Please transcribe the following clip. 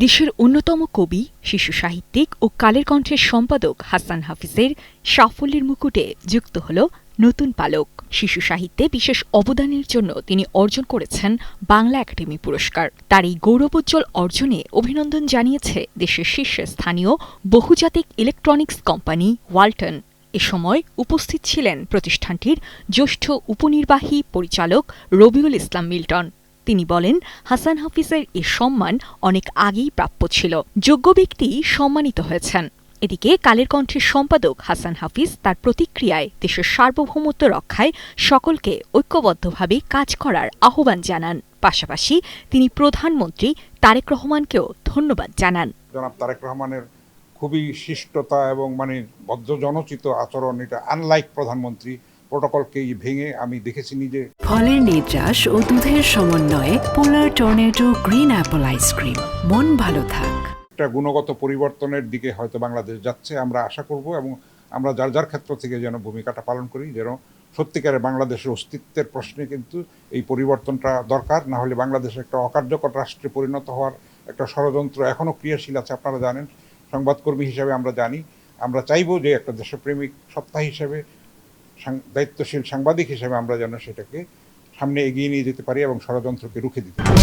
দেশের অন্যতম কবি, শিশু সাহিত্যিক ও কালের কণ্ঠের সম্পাদক হাসান হাফিজের সাফল্যের মুকুটে যুক্ত হল নতুন পালক। শিশু সাহিত্যে বিশেষ অবদানের জন্য তিনি অর্জন করেছেন বাংলা একাডেমি পুরস্কার। তার এই গৌরবোজ্জ্বল অর্জনে অভিনন্দন জানিয়েছে দেশের শীর্ষস্থানীয় বহুজাতিক ইলেকট্রনিক্স কোম্পানি ওয়ালটন। এ সময় উপস্থিত ছিলেন প্রতিষ্ঠানটির জ্যেষ্ঠ উপনির্বাহী পরিচালক রবিউল ইসলাম মিল্টন। তিনি বলেন, হাসান হাফিজের এ সম্মান অনেক আগেই প্রাপ্য ছিল। যোগ্য ব্যক্তি সম্মানিত হয়েছেন। এদিকে কালের কণ্ঠের সম্পাদক হাসান হাফিজ তার প্রতিক্রিয়ায় দেশের সার্বভৌমত্ব রক্ষায় সকলকে ঐক্যবদ্ধভাবে কাজ করার আহ্বান জানান। পাশাপাশি তিনি প্রধানমন্ত্রী তারেক রহমানকেও ধন্যবাদ জানান। জনাব তারেক রহমানের খুবই শিষ্টতা এবং বদ্ধজনচিত আচরণ, এটা আনলাইক প্রধানমন্ত্রী। প্রোটোকলকে ভেঙে আমি দেখেছি নিজে। ফলের নির্যাস ও দুধের সমন্বয়ে পোলার টর্নেডো গ্রিন অ্যাপল আইসক্রিম। মন ভালো থাক। একটা গুণগত পরিবর্তনের দিকে হয়তো বাংলাদেশ যাচ্ছে, আমরা আশা করব, এবং আমরা যার যার ক্ষেত্র থেকে যেন ভূমিকাটা পালন করি, যেন সত্যিকারে বাংলাদেশের অস্তিত্বের প্রশ্নে কিন্তু এই পরিবর্তনটা দরকার। না হলে বাংলাদেশ একটা অকার্যকর রাষ্ট্রে পরিণত হওয়ার একটা ষড়যন্ত্র এখনও ক্রিয়াশীল আছে। আপনারা জানেন, সংবাদকর্মী হিসেবে আমরা জানি, আমরা চাইব যে একটা দেশপ্রেমিক সত্তা হিসেবে, দায়িত্বশীল সাংবাদিক হিসেবে আমরা যেন সেটাকে সামনে এগিয়ে নিয়ে যেতে পারি এবং ষড়যন্ত্রকে রুখে দিতে পারি।